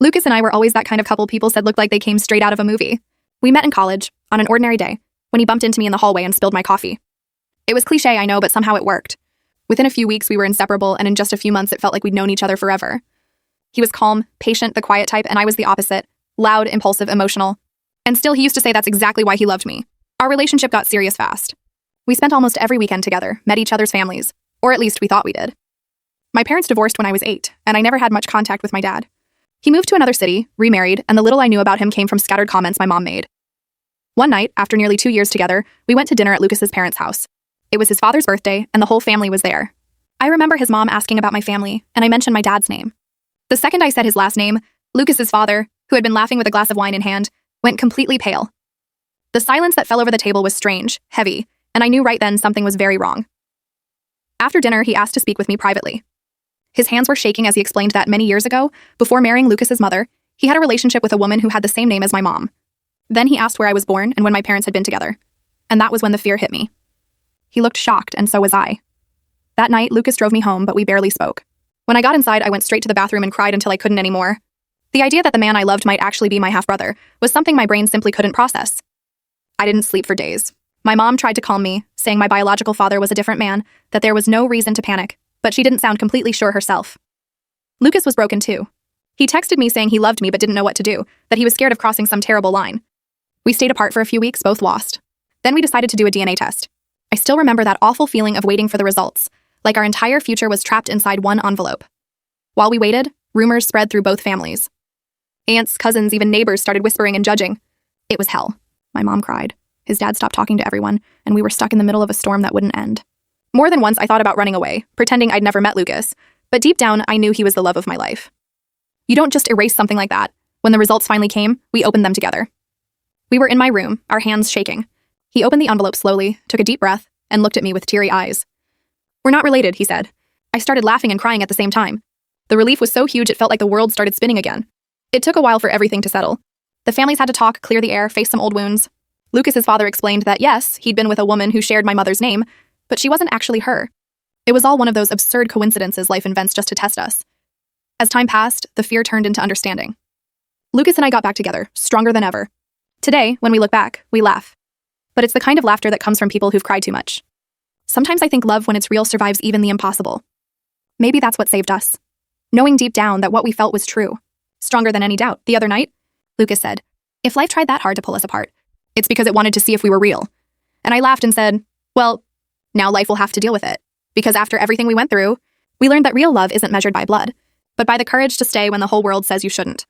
Lucas and I were always that kind of couple people said looked like they came straight out of a movie. We met in college, on an ordinary day, when he bumped into me in the hallway and spilled my coffee. It was cliche, I know, but somehow it worked. Within a few weeks, we were inseparable, and in just a few months, it felt like we'd known each other forever. He was calm, patient, the quiet type, and I was the opposite. Loud, impulsive, emotional. And still, he used to say that's exactly why he loved me. Our relationship got serious fast. We spent almost every weekend together, met each other's families, or at least we thought we did. My parents divorced when I was 8, and I never had much contact with my dad. He moved to another city, remarried, and the little I knew about him came from scattered comments my mom made. One night, after nearly 2 years together, we went to dinner at Lucas's parents' house. It was his father's birthday, and the whole family was there. I remember his mom asking about my family, and I mentioned my dad's name. The second I said his last name, Lucas's father, who had been laughing with a glass of wine in hand, went completely pale. The silence that fell over the table was strange, heavy, and I knew right then something was very wrong. After dinner, he asked to speak with me privately. His hands were shaking as he explained that many years ago, before marrying Lucas's mother, he had a relationship with a woman who had the same name as my mom. Then he asked where I was born and when my parents had been together. And that was when the fear hit me. He looked shocked, and so was I. That night, Lucas drove me home, but we barely spoke. When I got inside, I went straight to the bathroom and cried until I couldn't anymore. The idea that the man I loved might actually be my half-brother was something my brain simply couldn't process. I didn't sleep for days. My mom tried to calm me, saying my biological father was a different man, that there was no reason to panic, but she didn't sound completely sure herself. Lucas was broken too. He texted me saying he loved me but didn't know what to do, that he was scared of crossing some terrible line. We stayed apart for a few weeks, both lost. Then we decided to do a DNA test. I still remember that awful feeling of waiting for the results, like our entire future was trapped inside one envelope. While we waited, rumors spread through both families. Aunts, cousins, even neighbors started whispering and judging. It was hell. My mom cried. His dad stopped talking to everyone, and we were stuck in the middle of a storm that wouldn't end. More than once, I thought about running away, pretending I'd never met Lucas, but deep down, I knew he was the love of my life. You don't just erase something like that. When the results finally came, we opened them together. We were in my room, our hands shaking. He opened the envelope slowly, took a deep breath, and looked at me with teary eyes. "We're not related," he said. I started laughing and crying at the same time. The relief was so huge it felt like the world started spinning again. It took a while for everything to settle. The families had to talk, clear the air, face some old wounds. Lucas's father explained that yes, he'd been with a woman who shared my mother's name, but she wasn't actually her. It was all one of those absurd coincidences life invents just to test us. As time passed, the fear turned into understanding. Lucas and I got back together, stronger than ever. Today, when we look back, we laugh. But it's the kind of laughter that comes from people who've cried too much. Sometimes I think love, when it's real, survives even the impossible. Maybe that's what saved us. Knowing deep down that what we felt was true. Stronger than any doubt. The other night, Lucas said, "If life tried that hard to pull us apart, it's because it wanted to see if we were real." And I laughed and said, well, now life will have to deal with it. Because after everything we went through, we learned that real love isn't measured by blood, but by the courage to stay when the whole world says you shouldn't.